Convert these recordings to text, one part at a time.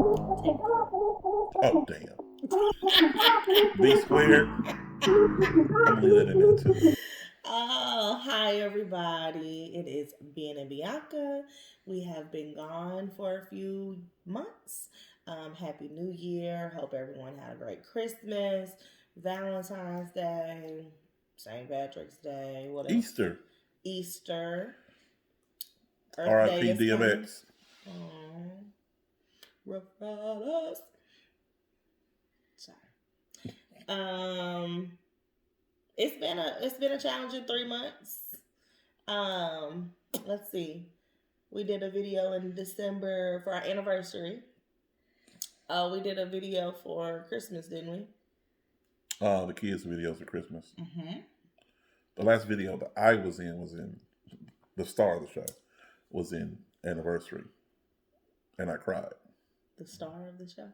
Oh, damn. B squared. I'm going to leave that in there too. Oh, hi everybody. It is Ben and Bianca. We have been gone for a few months. Happy New Year. Hope everyone had a great Christmas, Valentine's Day, St. Patrick's Day, what else? Easter. Easter. Earth Day RIP is coming. DMX. Oh, rough riders. Sorry. Um, it's been a challenging 3 months. Um, let's see. We did a video in December for our anniversary. We did a video for Christmas, didn't we? The kids' videos for Christmas. Mm-hmm. The last video that I was in the star of the show was in anniversary, and I cried. The star of the show.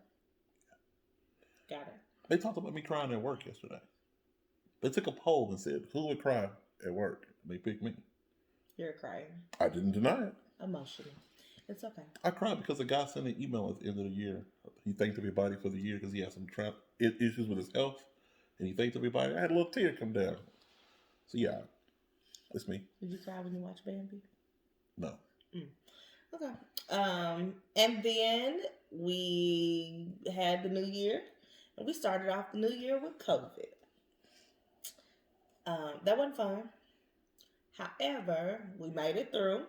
Got it. They talked about me crying at work yesterday. They took a poll and said who would cry at work. They picked me. You're crying. I didn't deny it. Emotional. It's okay. I cried because a guy sent an email at the end of the year. He thanked everybody for the year because he had some issues with his health, and he thanked everybody. I had a little tear come down. So yeah, it's me. Did you cry when you watched Bambi? No. Mm. Okay. And then we had the new year, and we started off the new year with COVID. That wasn't fun. However, we made it through.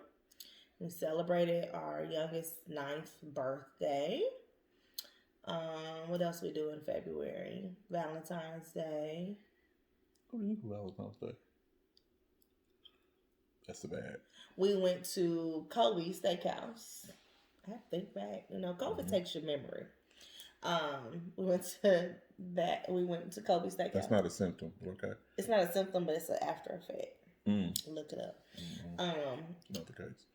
We celebrated our youngest ninth birthday. What else we do in February? Valentine's Day. What do you do for Valentine's Day? That's the bad. We went to Kobe Steakhouse. I have to think back. You know, COVID takes your memory. We went to that. We went to Kobe Steakhouse. That's not a symptom. Okay. It's not a symptom, but it's an after effect. Mm. Look it up. Not the case.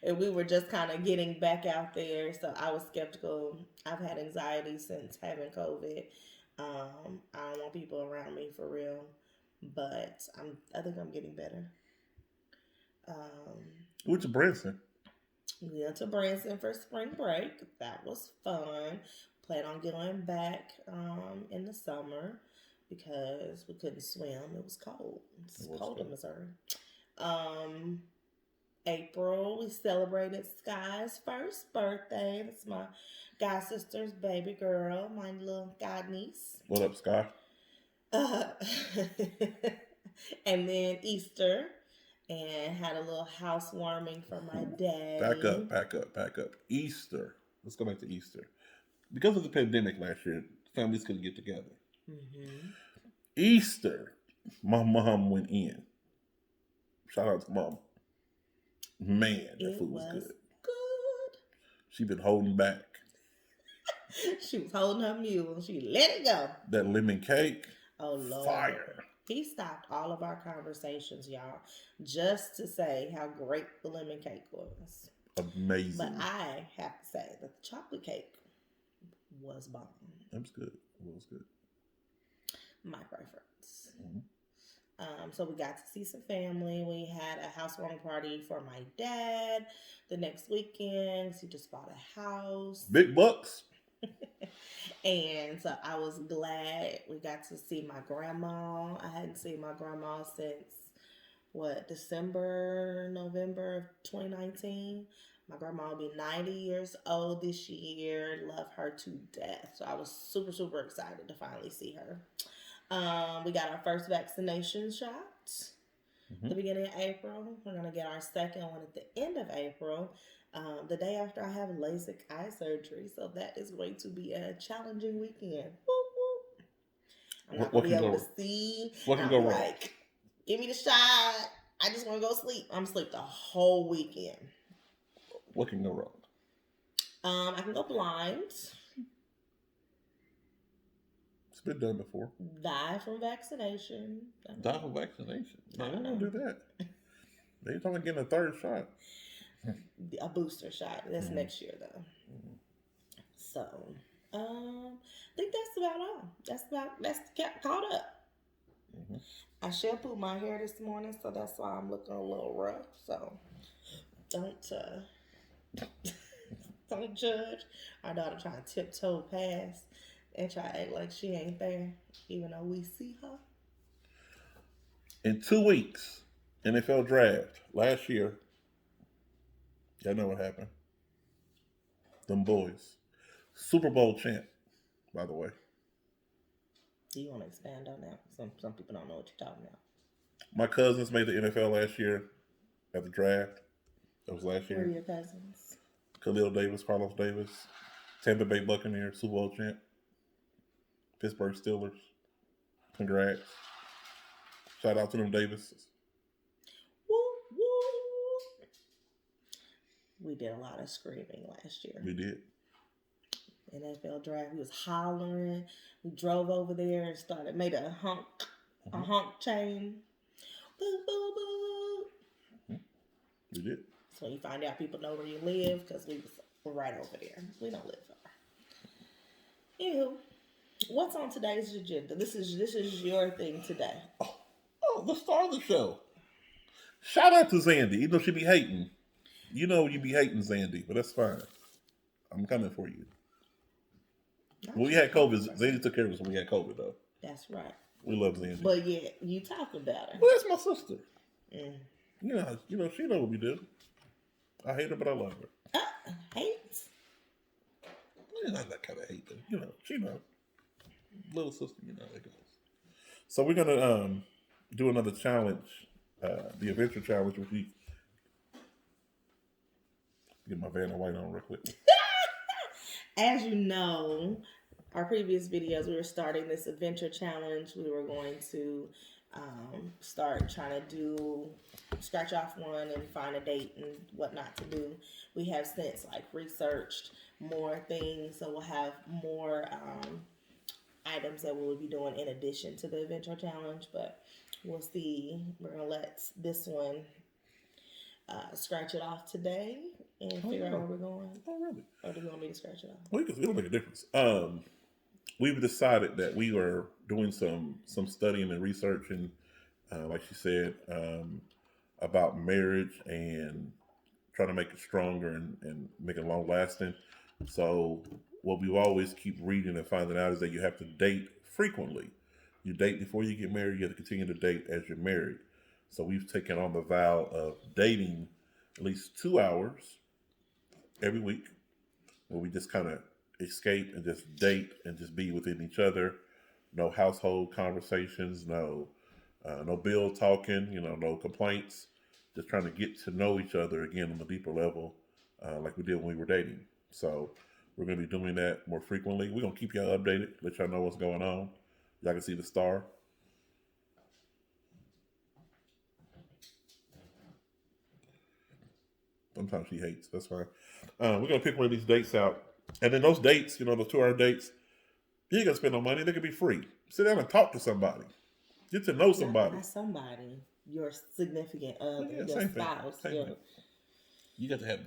And we were just kind of getting back out there, so I was skeptical. I've had anxiety since having COVID. I don't want people around me for real, but I think I'm getting better. Went to Branson. We went to Branson for spring break. That was fun. Plan on going back in the summer because we couldn't swim. It was cold. It's cold in Missouri. April, we celebrated Sky's first birthday. That's my god sister's baby girl, my little god niece. What up, Sky? And then Easter, and had a little housewarming for my dad. Back up. Easter. Let's go back to Easter. Because of the pandemic last year, families couldn't get together. Mm-hmm. Easter, my mom went in. Shout out to mom. Man, that food was good. She been holding back. She was holding her mule. She let it go. That lemon cake. Oh, Lord. Fire. He stopped all of our conversations, y'all, just to say how great the lemon cake was. Amazing. But I have to say that the chocolate cake was bomb. That was good. It was good. My preference. Mm-hmm. So we got to see some family. We had a housewarming party for my dad the next weekend. He just bought a house. Big bucks. And so I was glad we got to see my grandma. I hadn't seen my grandma since, November of 2019. My grandma will be 90 years old this year. Love her to death. So I was super, super excited to finally see her. We got our first vaccination shot at the beginning of April. We're going to get our second one at the end of April, the day after I have LASIK eye surgery. So that is going to be a challenging weekend. Woo, woo. I'm not going to be able to see. What can go wrong? Like, give me the shot. I just want to go sleep. I'm asleep the whole weekend. What can go wrong? I can go blind. Been done before. Die from vaccination. Die from vaccination? No, they don't do that. They're talking about getting a third shot. A booster shot. That's next year, though. Mm-hmm. So, I think that's about all. That's caught up. Mm-hmm. I shampooed my hair this morning, so that's why I'm looking a little rough. So, don't Don't judge. Our daughter trying to tiptoe past and try to act like she ain't there, even though we see her. In 2 weeks, NFL draft last year. Y'all know what happened. Them boys. Super Bowl champ, by the way. Do you want to expand on that? Some people don't know what you're talking about. My cousins made the NFL last year at the draft. That was last Who are year. your cousins? Khalil Davis, Carlos Davis, Tampa Bay Buccaneers, Super Bowl champ. Pittsburgh Steelers. Congrats. Shout out to them Davises. Woo, woo. We did a lot of screaming last year. We did. NFL draft. We was hollering. We drove over there and made a honk chain. Boo, boo, boo. We did. So you find out people know where you live because we're right over there. We don't live far. Ew. What's on today's agenda? This is your thing today. Oh, the star of the show. Shout out to Zandy, even though she be hating. You know you be hating Zandy, but that's fine. I'm coming for you. When we had COVID, Zandy took care of us when we had COVID, though. That's right. We love Zandy. But yeah, you talk about her. Well, that's my sister. Mm. You know, she know what we do. I hate her, but I love her. Hate? Not that kind of hate, but she know. Little sister, how it goes. So we're gonna do another challenge, the adventure challenge, which we get my Vanna White on real quick. As you know, our previous videos, we were starting this adventure challenge. We were going to start trying to scratch off one and find a date and what not to do. We have since researched more things, so we'll have more items that we'll be doing in addition to the adventure challenge, but we'll see. We're gonna let this one scratch it off today and figure out where we're going. Oh, really? Or do you want me to scratch it off? Well, it'll make a difference. We've decided that we are doing some studying and research, and like she said, about marriage and trying to make it stronger and make it long lasting. So what we always keep reading and finding out is that you have to date frequently. You date before you get married. You have to continue to date as you're married. So we've taken on the vow of dating at least 2 hours every week, where we just kind of escape and just date and just be within each other. No household conversations, no bill talking, no complaints. Just trying to get to know each other again on a deeper level, like we did when we were dating. So we're going to be doing that more frequently. We're going to keep y'all updated, let y'all know what's going on. Y'all can see the star. Sometimes she hates. That's fine. We're going to pick one of these dates out. And then those dates, those 2 hour dates, you ain't going to spend no money. They could be free. Sit down and talk to somebody. Get to know somebody. Not somebody. Your significant other, your spouse. You got to have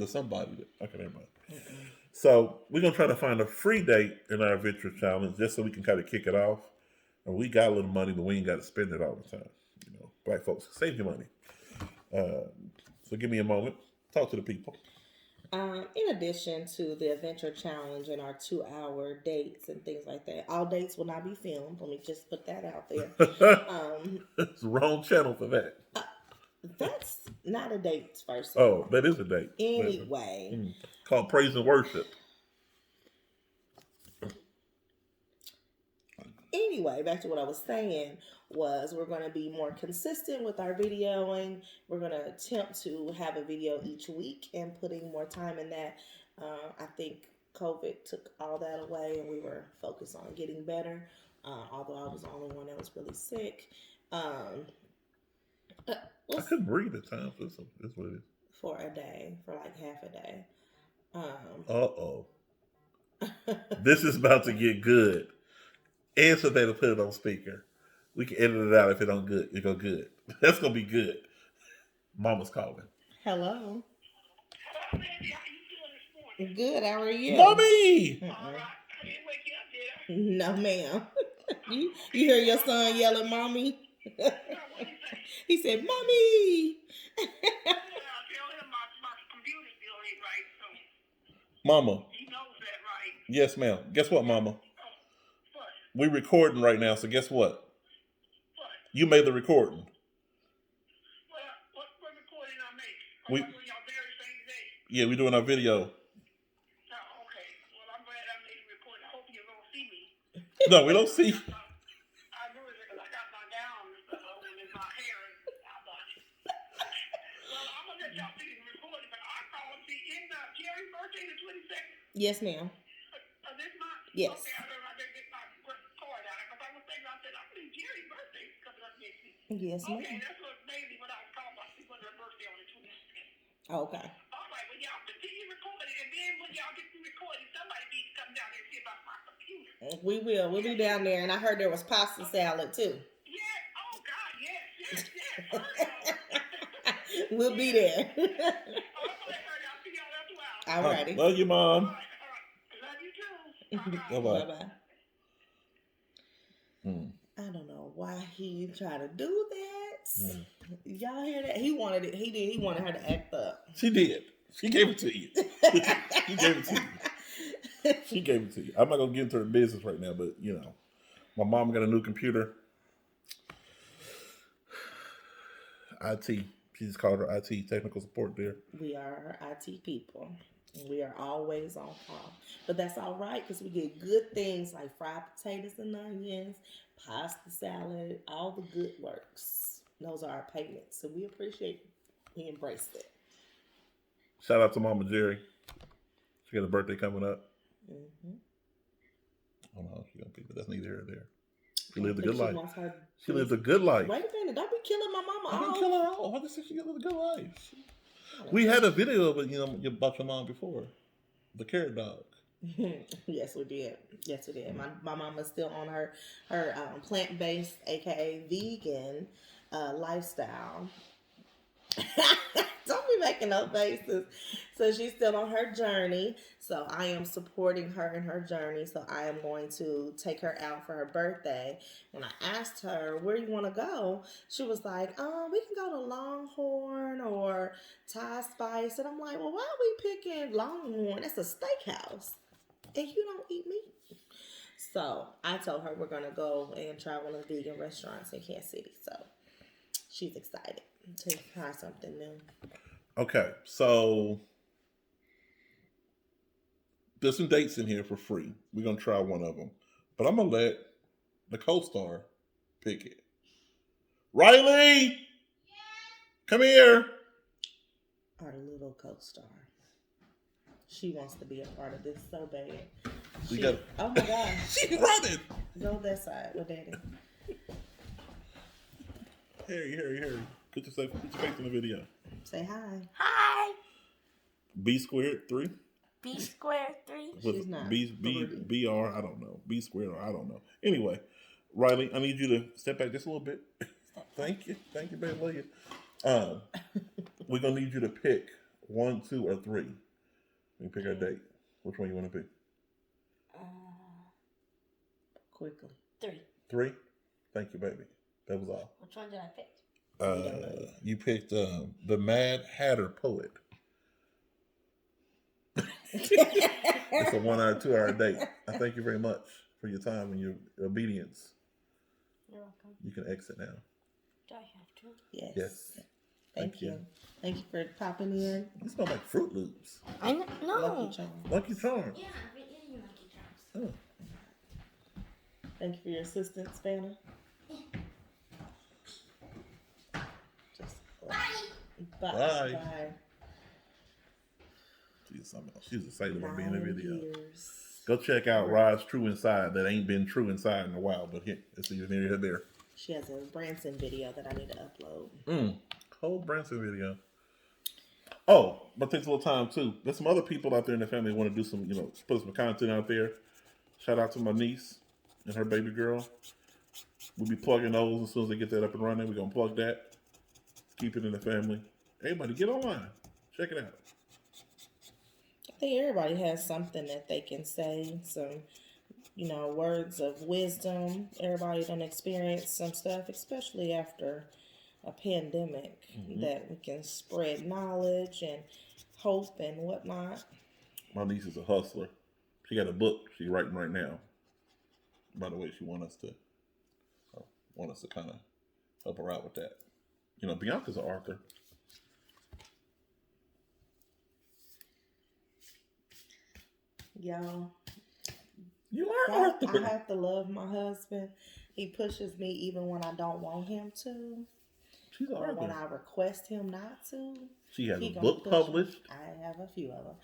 somebody. Okay, never mind. So we're going to try to find a free date in our adventure challenge just so we can kind of kick it off. And we got a little money, but we ain't got to spend it all the time. Black folks, save your money. So give me a moment. Talk to the people. In addition to the adventure challenge and our 2 hour dates and things like that, all dates will not be filmed. Let me just put that out there. It's the wrong channel for that. That's not a date, first. Oh, that is a date. Anyway. Called Praise and Worship. Anyway, back to what I was saying was we're going to be more consistent with our videoing. We're going to attempt to have a video each week and putting more time in that. I think COVID took all that away and we were focused on getting better, although I was the only one that was really sick. I couldn't breathe at times. That's what it is. For a day, for half a day. Uh-oh. This is about to get good. And so they put it on speaker. We can edit it out if it don't good. It go good. That's gonna be good. Mama's calling. Hello. Hello, baby. How you doing this morning? Good. How are you? Mommy. All right. I didn't wake you up, did I? No, ma'am. you hear your son yell at mommy? He said, "Mommy." Tell him my computer still ain't right. So Mama. He knows that, right? Yes, ma'am. Guess what, Mama? What? We recording right now, so guess what? What? You made the recording. What recording I make? We Y'all doing y'all very same day? Yeah, we doing our video. Oh, okay. Well, I'm glad I made the recording. I hope you don't see me. No, we don't see. I knew it because I got my gown and my hair and I thought. Well, I'm gonna let y'all see the recording, but I called in Jerry's birthday the 22nd. Yes, ma'am. This month? Yes. Okay, I better get my card out because I was thinking, I said, I believe Jerry's birthday is coming up next week. Yes, ma'am. Okay, that's what mainly what I was calling about. She was her birthday on the 22nd. Okay. All right, well, y'all continue recording, and then when y'all get through recording, somebody needs to come down there and see about my computer. We will. We'll be down there, and I heard there was pasta salad too. Yeah. Oh God, yes. We'll be there. All right, I'll see y'all after a while. Alrighty. Love you, Mom. All right. Love you too. Bye-bye. Bye-bye. Mm. I don't know why he tried to do that. Y'all hear that? He wanted it. He did. He wanted her to act up. She did. She gave it to you. She gave it to you. She gave it to you. I'm not gonna get into her business right now, but you know, my mom got a new computer. IT. She just called her IT technical support there. We are IT people. We are always on call. But that's all right because we get good things like fried potatoes and onions, pasta salad, all the good works. Those are our payments. So we appreciate it. We embrace it. Shout out to Mama Jerry. She got a birthday coming up. Mm-hmm. I don't know how she's gonna be, but that's neither here nor there. She lived a good life. Her She lived a good life. Wait a minute, don't be killing my mama. I didn't kill her off. I just said she lived a good life. We had a video of it, about your mom before. The carrot dog. Yes, we did. Yes, we did. My mama's still on her plant-based, aka vegan, lifestyle. Don't be making no faces. So she's still on her journey. So I am supporting her in her journey. So I am going to take her out for her birthday. When I asked her, where do you want to go? She was like, we can go to Longhorn or Thai Spice. And I'm like, well, why are we picking Longhorn? That's a steakhouse. And you don't eat meat. So I told her we're going to go and try one of the vegan restaurants in Kansas City. So she's excited to try something new. Okay, so there's some dates in here for free. We're going to try one of them. But I'm going to let the co-star pick it. Riley! Yes. Come here. Our little co-star. She wants to be a part of this so bad. Oh my God. She's running. Go that side with Daddy. Harry. Put your face in the video. Say hi. Hi. B squared 3. B squared 3. She's not. BR, I don't know. B squared, or I don't know. Anyway, Riley, I need you to step back just a little bit. Thank you, baby. Love you. We're gonna need you to pick 1, 2, or 3. We can pick our date. Which one you want to pick? Quickly. 3. 3. Thank you, baby. That was all. Which one did I pick? You picked the Mad Hatter Poet. It's a 1 hour, 2 hour date. I thank you very much for your time and your obedience. You're welcome. You can exit now. Do I have to? Yes. Thank you. Thank you for popping in. You smell like Fruit Loops. I know. No. Lucky Charms. Lucky Charms. Yeah, I've been eating Lucky Charms. Oh. Thank you for your assistance, Vanna. Bye. She's excited about being in the 9 video. years. Go check out Rod's True Inside. That ain't been True Inside in a while, but it's either near or there. She has a Branson video that I need to upload. Whole Branson video. Oh, but it takes a little time too. There's some other people out there in the family who want to do some, put some content out there. Shout out to my niece and her baby girl. We'll be plugging those as soon as they get that up and running. We're going to plug that. Keep it in the family. Everybody get online. Check it out. I think everybody has something that they can say, some, words of wisdom. Everybody done experience some stuff, especially after a pandemic, that we can spread knowledge and hope and whatnot. My niece is a hustler. She got a book she's writing right now. By the way, she want us to kind of help her out with that. You know, Bianca's an author. Y'all, You are an I author. have to love my husband. He pushes me even when I don't want him to, She's an or when I author. request him not to. She has He a gonna book push me. published. I have a few of them.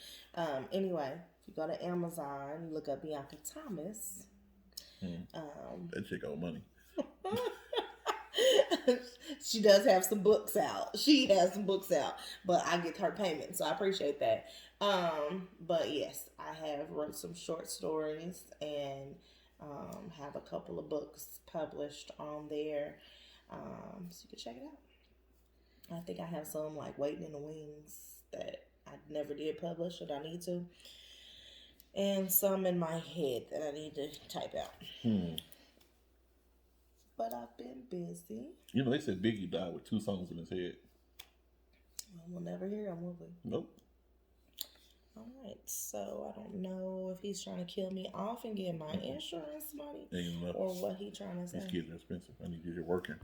Anyway, if you go to Amazon, you look up Bianca Thomas. That chick owe money. She does have some books out. She has some books out, but I get her payment, so I appreciate that. But yes, I have wrote some short stories and have a couple of books published on there. So you can check it out. I think I have some like waiting in the wings that I never did publish that I need to, and some in my head that I need to type out. But I've been busy. You know, they said Biggie died with 2 songs in his head. Well, we'll never hear him, will we? Nope. All right, so I don't know if he's trying to kill me off and get my insurance money, Ain't enough. or what he trying to say. These kids are expensive. I need you to working.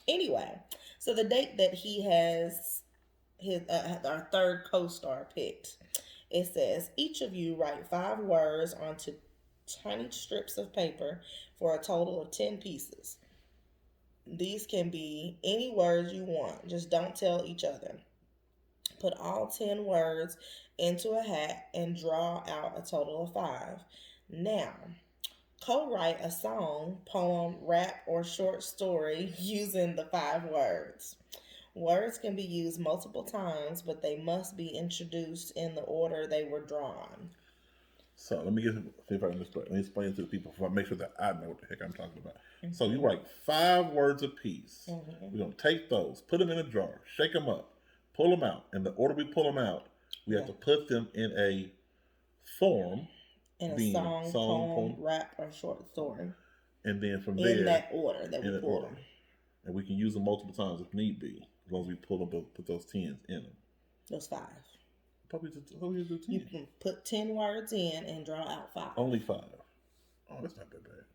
Anyway, so the date that he has his our third co-star picked, it says each of you write 5 words onto tiny strips of paper for a total of 10 pieces. These can be any words you want, just don't tell each other. Put all 10 words into a hat and draw out a total of 5. Now, co-write a song, poem, rap, or short story using the 5 words. Words can be used multiple times, but they must be introduced in the order they were drawn. So let me see if I can explain to the people so I make sure that I know what the heck I'm talking about. So you write 5 words apiece. We're going to take those, put them in a jar, shake them up, pull them out. In the order we pull them out, we have to put them in a form. In a song, poem, rap, or short story. And then from there, in that order that we pull them. And we can use them multiple times if need be, as long as we pull them, put those 10s in them. Those 5. Probably do 10. You can put 10 words in and draw out 5. Only 5. Oh, that's not that bad.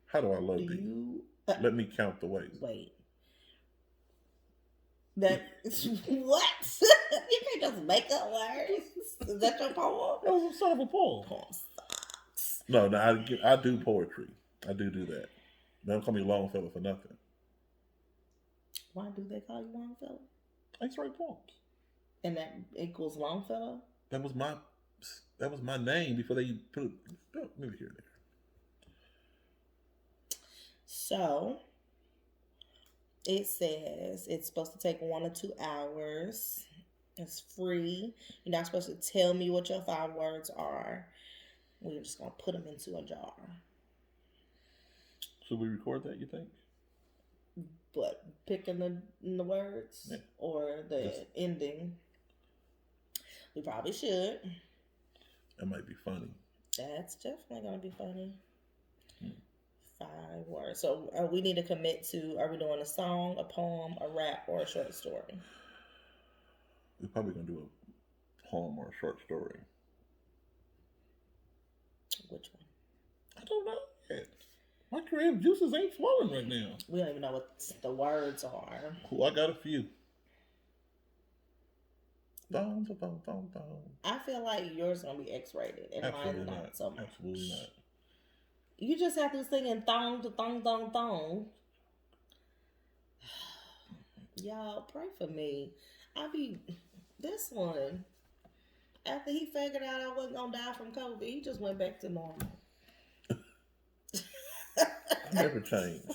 How do I love thee? Let me count the ways. Wait. That what? You can't just make up words. Is that your poem? That was a sort of a poem. Poem sucks. No, I do poetry. I do that. They don't call me Longfellow for nothing. Why do they call you Longfellow? I used to write poems. And that equals Longfellow? That was my name before they put it. Maybe here and there. So it says it's supposed to take 1 or 2 hours. It's free. You're not supposed to tell me what your 5 words are. We're just gonna put them into a jar. Should we record that, you think? But picking the words or the ending? We probably should. That might be funny. That's definitely gonna be funny. 5 words. So we need to commit to, are we doing a song, a poem, a rap, or a short story? We're probably going to do a poem or a short story. Which one? I don't know yet. My creative juices ain't flowing right now. We don't even know what the words are. Cool, I got a few. Dong. I feel like yours going to be X-rated and Absolutely mine not so much. Absolutely not. You just have to sing in thong to thong, thong, thong. Y'all, pray for me. This one, after he figured out I wasn't going to die from COVID, he just went back to normal. I never changed.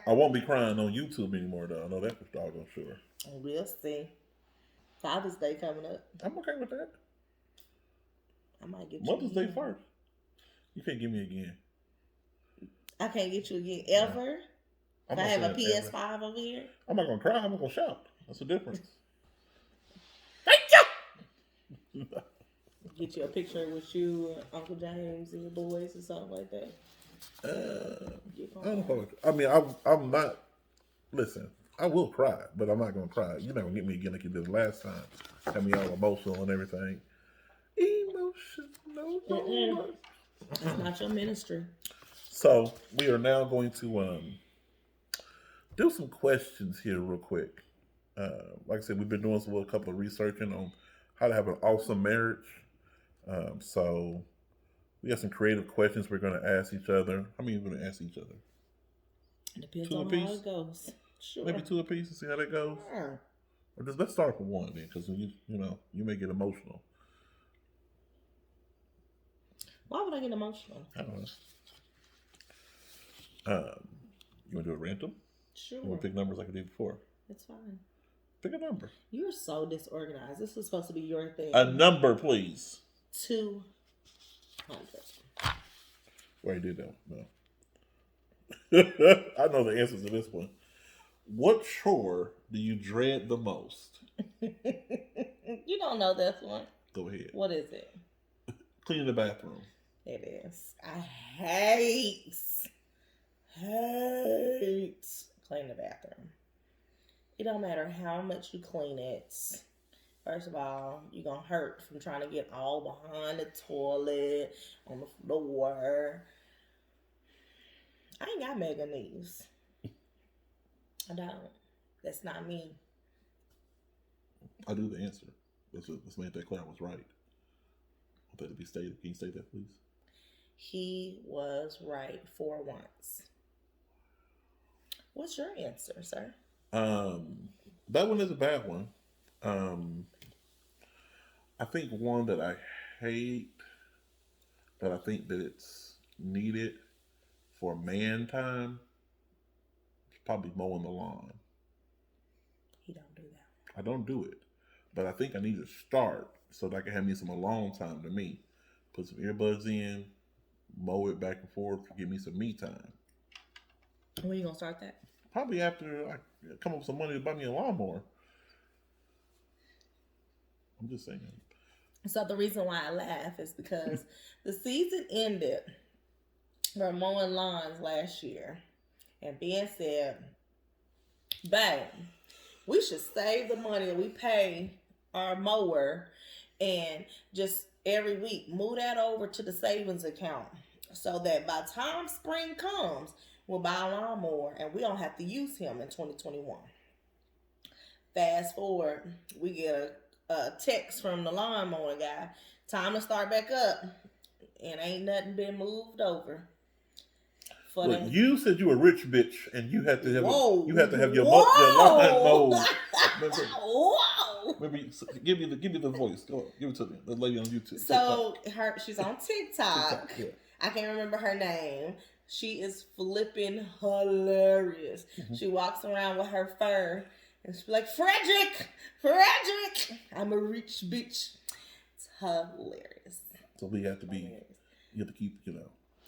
I won't be crying on YouTube anymore, though. I know that for doggone sure. We'll see. Father's Day coming up. I'm okay with that. I might get you Mother's Day again. first. You can't get me again. I can't get you again ever. I'm If I have a not saying PS5 ever. over here. I'm not gonna cry. I'm gonna shout. That's the difference. Thank you. Get you a picture with you, and Uncle James, and your boys, or something like that. I don't know. I mean, I'm not. Listen, I will cry, but I'm not gonna cry. You're not gonna get me again like you did last time. Have me all emotional and everything. Emotional. Mm-mm. That's not your ministry. So we are now going to do some questions here real quick. Like I said, we've been doing a couple of researching on how to have an awesome marriage. So we have some creative questions we're going to ask each other. How many are we going to ask each other? Depends Two on apiece? how it goes. Sure. Maybe two apiece and see how that goes. Sure. Or just let's start with one then, because you may get emotional. Why would I get emotional? I don't know. You want to do a random? Sure. You want to pick numbers like I did before? It's fine. Pick a number. You're so disorganized. This is supposed to be your thing. A number, please. 200. Well, I did that one. No. I know the answers to this one. What chore do you dread the most? You don't know this one. Go ahead. What is it? Cleaning the bathroom. It is. I hate cleaning the bathroom. It don't matter how much you clean it. First of all, you're going to hurt from trying to get all behind the toilet, on the floor. I ain't got mega knees. I don't. That's not me. I do the answer. Let's make that clear. I was right. I want that to be stated. Can you state that, please? He was right for once. What's your answer, sir? That one is a bad one. I think one that I hate, that I think that it's needed for man time, is probably mowing the lawn. He don't do that. I don't do it, but I think I need to start so that I can have me some alone time to me. Put some earbuds in, mow it back and forth, give me some me time. When you gonna start that? Probably after I come up with some money to buy me a lawnmower. I'm just saying. So the reason why I laugh is because the season ended for mowing lawns last year. And Ben said, babe, we should save the money that we pay our mower and just every week move that over to the savings account so that by the time spring comes, we'll buy a lawnmower and we don't have to use him in 2021. Fast forward, we get a text from the lawnmower guy. Time to start back up. And ain't nothing been moved over. Look, you said you were a rich bitch and you had to have your Whoa. lawn mowed. Whoa! Maybe give me the voice. Go on, give it to me. The lady on YouTube. So she's on TikTok. TikTok, yeah. I can't remember her name. She is flipping hilarious. Mm-hmm. She walks around with her fur and she's like, Frederick, I'm a rich bitch. It's hilarious. So we have to be. You have to keep.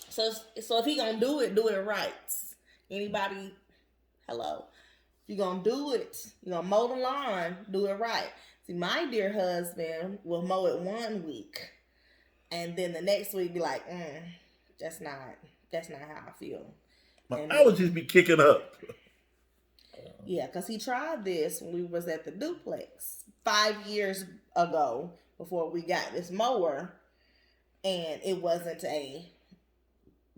So if he gonna do it right. Anybody, hello. If you gonna do it, you gonna mow the lawn, do it right. See, my dear husband will mow it 1 week, and then the next week be like, that's not how I feel. My And allergies be kicking up. Yeah, because he tried this when we was at the duplex 5 years ago before we got this mower, and it wasn't a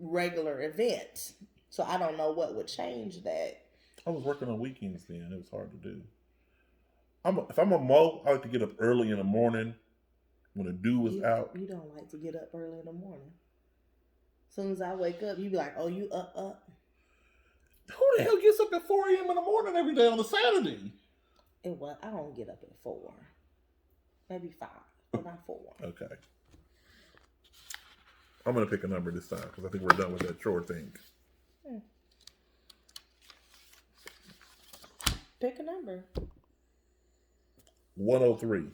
regular event. So I don't know what would change that. I was working on weekends then. It was hard to do. If I'm a mow, I like to get up early in the morning when the dew was out. You don't like to get up early in the morning. As soon as I wake up, you be like, oh, you up. Who the hell gets up at 4 a.m. in the morning every day on a Saturday? I don't get up at 4. Maybe 5, but not 4. Okay. I'm going to pick a number this time because I think we're done with that chore thing. Pick a number. 103.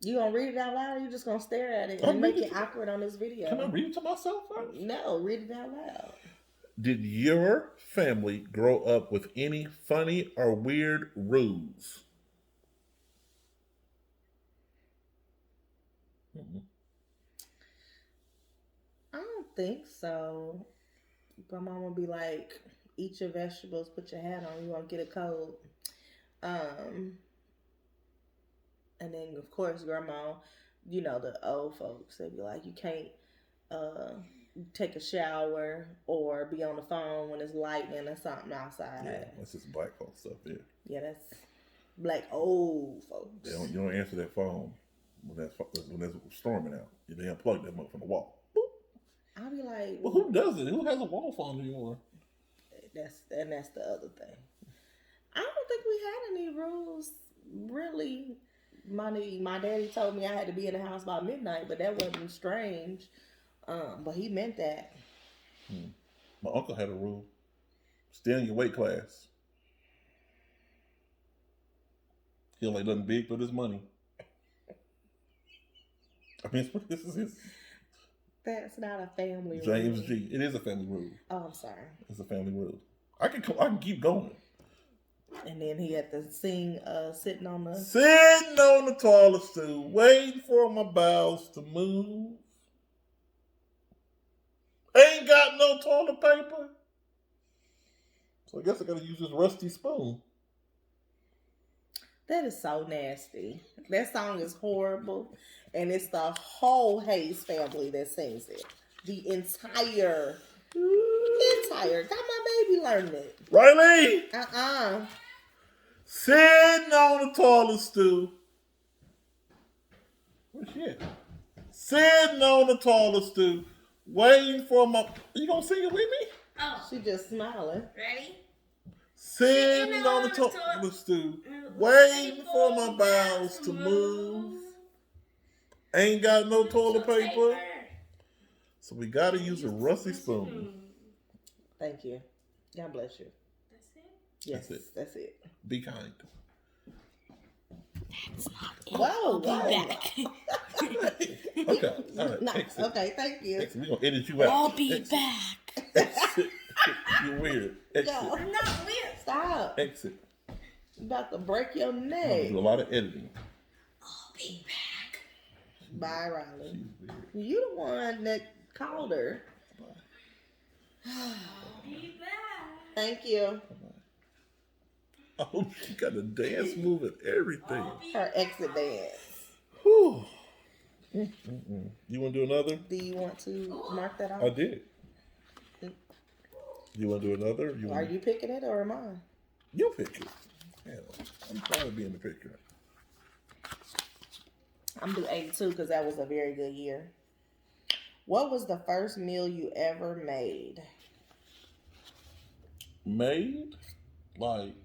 You gonna read it out loud, or you just gonna stare at it and make it awkward on this video? Can I read it to myself first? No, read it out loud. Did your family grow up with any funny or weird rules? I don't think so. Grandma would be like, eat your vegetables, put your hat on, you won't get a cold. And then, of course, Grandma, you know, the old folks, they'd be like, you can't take a shower or be on the phone when it's lightning or something outside. Yeah, that's just black folk stuff there. Yeah, that's black old folks. You don't answer that phone when that's storming out. They unplug that much from the wall. I'll be like, Well, who does it? Who has a wall phone anymore? that's the other thing. I don't think we had any rules, really. My daddy told me I had to be in the house by midnight, but that wasn't strange. But he meant that. My uncle had a rule: stay in your weight class. He'll like nothing big with his money. I mean, this is his. That's not a family rule. James G. It is a family rule. Oh, I'm sorry. It's a family rule. I can keep going. And then he had to sing sitting on the toilet stool, waiting for my bowels to move. Ain't got no toilet paper. So I guess I gotta use this rusty spoon. That is so nasty. That song is horrible. And it's the whole Hayes family that sings it. The entire. Got my baby learning it. Riley! Sitting on the toilet stool. Where's she at? Sitting on the toilet stool, waiting for my. You gonna sing it with me? Oh, She just smiling. ready? Sitting on the toilet stool, waiting for my bowels to move. Ain't got no toilet paper, so we gotta use a rusty spoon. Thank you. God bless you. That's it? Yes, That's it. that's it. Be kind. That's not it. Whoa, Be whoa. back. Okay, all right. No, Exit. okay, thank you. Exit. We're gonna edit you out. I'll be Exit. back. Exit. You're weird. Exit. No. I'm not weird. Stop. Exit. You about to break your I'm gonna neck. do a lot of editing. I'll be back. Bye, Riley. She's weird. You the one that called her. I'll be back. Thank you. Oh, she got a dance move and everything. Her exit dance. Whew. Mm-mm. You want to do another? Do you want to mark that I off? did. You want to do another? Are you picking it or am I? You pick it. Hell, I'm trying to be in the picture. I'm due 82 because that was a very good year. What was the first meal you ever made? Made? Like,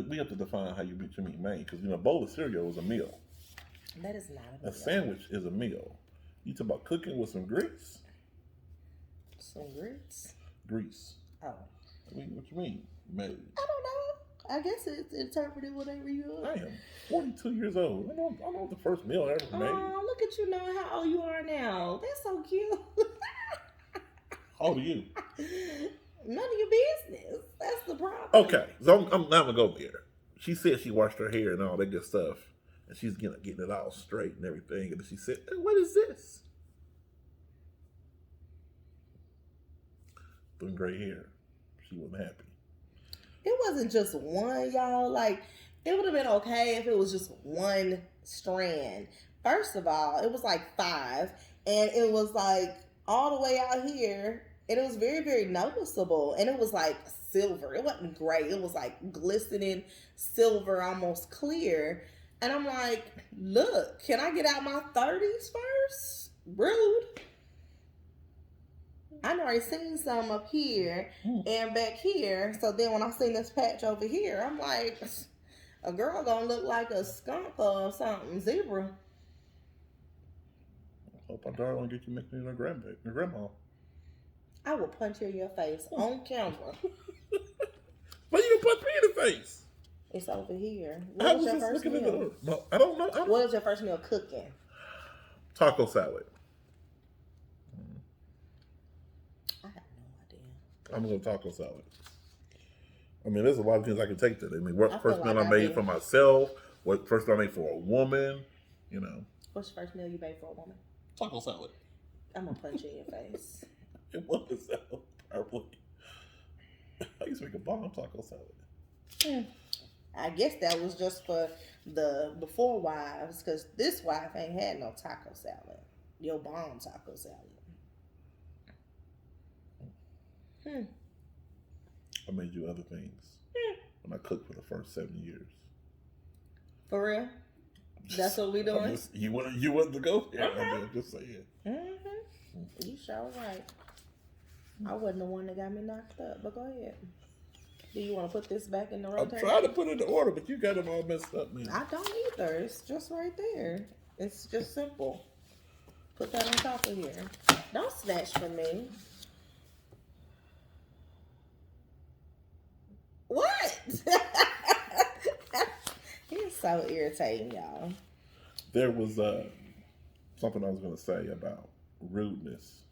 we have to define how you mean made, because, a bowl of cereal is a meal. That is not a A meal. sandwich is a meal. You talk about cooking with some grease? Some grits? Grease. Oh. What you mean, made? I don't know. I guess it's interpreted whatever you I are. am 42 years old. I don't know what the first meal I ever made. Oh, look at you knowing how old you are now. That's so cute. How old are you? None of your business. That's the problem. Okay, so I'm not gonna go there. She said she washed her hair and all that good stuff, and she's getting it all straight and everything. And then she said, hey, "What is this?" Doing gray hair. She wasn't happy. It wasn't just one, y'all. Like, it would have been okay if it was just one strand. First of all, it was like 5, and it was like all the way out here, and it was very, very noticeable. And it was like silver. It wasn't gray. It was like glistening silver, almost clear. And I'm like, look, can I get out my 30s first? Rude. I already seen some up here and back here. So then when I seen this patch over here, I'm like, a girl gonna look like a skunk or something, zebra. Hope my daughter don't get you making your grandma. I will punch you in your face on camera. Why you gonna punch me in the face? It's over here. I What was was your just first looking at meal? the. No, I don't know. What was your first meal cooking? Taco salad. I have no idea. I'm gonna go taco salad. I mean, there's a lot of things I can take to. I mean, what I first feel meal like I I made do. for myself? What first meal I made for a woman? What's your first meal you made for a woman? Taco salad. I'm gonna punch you in your face. It was probably. I used to make a bomb taco salad. I guess that was just for the before wives, because this wife ain't had no taco salad. Your bomb taco salad. I made you other things when I cooked for the first 7 years. For real? That's what we doing? You wanted to go there. I'm just saying. You sure right. I wasn't the one that got me knocked up, but go ahead. Do you want to put this back in the I'm rotation? trying to put it in order, but you got them all messed up, man. I don't either. It's just right there. It's just simple. Put that on top of here. Don't snatch from me. What? He's so irritating, y'all. There was something I was going to say about rudeness.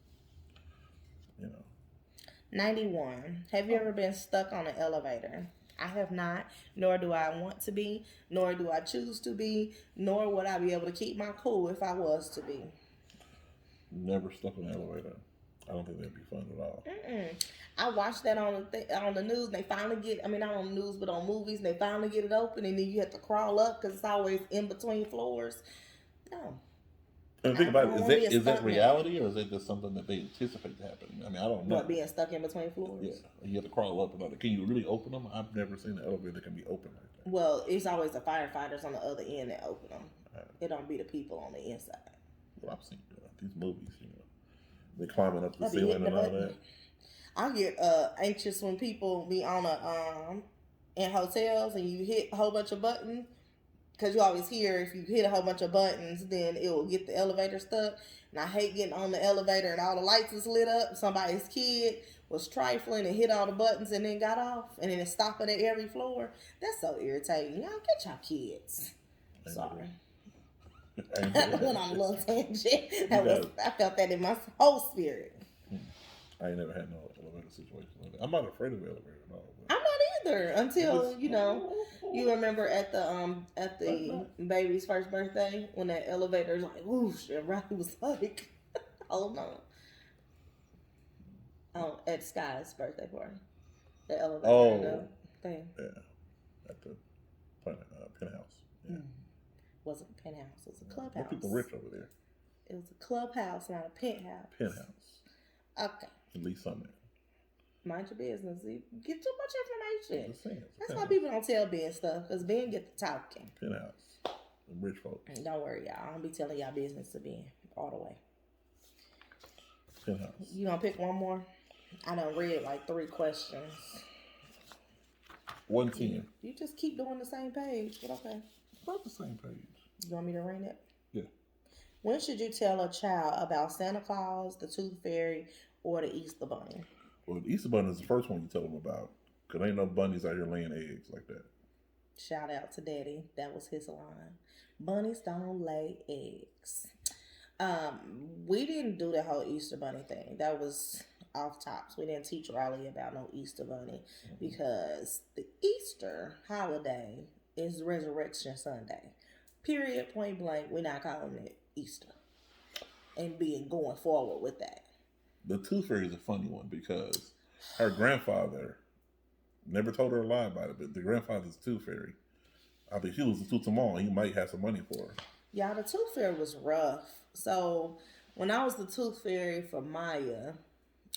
91. Have you ever been stuck on an elevator? I have not, nor do I want to be, nor do I choose to be, nor would I be able to keep my cool if I was to be. Never stuck in an elevator. I don't think that'd be fun at all. I watched that on the news. And they finally not on the news, but on movies. And they finally get it open, and then you have to crawl up because it's always in between floors. No. And think about it, is that reality or is it just something that they anticipate to happen? I mean, I don't know. What, being stuck in between floors? Yeah, you have to crawl up and all that. Can you really open them? I've never seen an elevator that can be open like that. Well, it's always the firefighters on the other end that open them. It don't be the people on the inside. Well, I've seen these movies, they climbing up the ceiling and all that. I get anxious when people be on in hotels and you hit a whole bunch of buttons. Because you always hear if you hit a whole bunch of buttons, then it will get the elevator stuck. And I hate getting on the elevator and all the lights is lit up. Somebody's kid was trifling and hit all the buttons and then got off. And then it's stopping at every floor. That's so irritating. Y'all get your kids. Sorry. I went on a little tangent. I felt that in my whole spirit. I ain't never had no elevator situation like that. I'm not afraid of the elevator at all. I'm not either until you remember at the baby's first birthday when that elevator's like whoosh and Rocky was like, hold on. Oh, at Sky's birthday party, the elevator thing. Yeah, at the penthouse. Yeah. Wasn't a penthouse. It was a clubhouse. People rich over there. It was a clubhouse, not a penthouse. Penthouse. Okay. At least something. Mind your business. You get too much information. That's why penthouse. people don't tell Ben stuff, because Ben get the talking. Penthouse. The rich folks. Don't worry, y'all. I don't be telling y'all business to Ben all the way. Penthouse. You gonna pick one more? I done read like 3 questions. 110. You just keep doing the same page, but okay. About the same page. You want me to ring it? Yeah. When should you tell a child about Santa Claus, the Tooth Fairy, or the Easter Bunny? Well, the Easter Bunny is the first one you tell them about. Because ain't no bunnies out here laying eggs like that. Shout out to Daddy. That was his line. Bunnies don't lay eggs. We didn't do the whole Easter Bunny thing. That was off tops. We didn't teach Riley about no Easter Bunny because the Easter holiday is Resurrection Sunday. Period, point blank. We're not calling it Easter. And going forward with that. The Tooth Fairy is a funny one because her grandfather never told her a lie about it, but the grandfather's Tooth Fairy. I think he was the Tooth-Amon. He might have some money for her. Y'all, the Tooth Fairy was rough. So when I was the Tooth Fairy for Maya,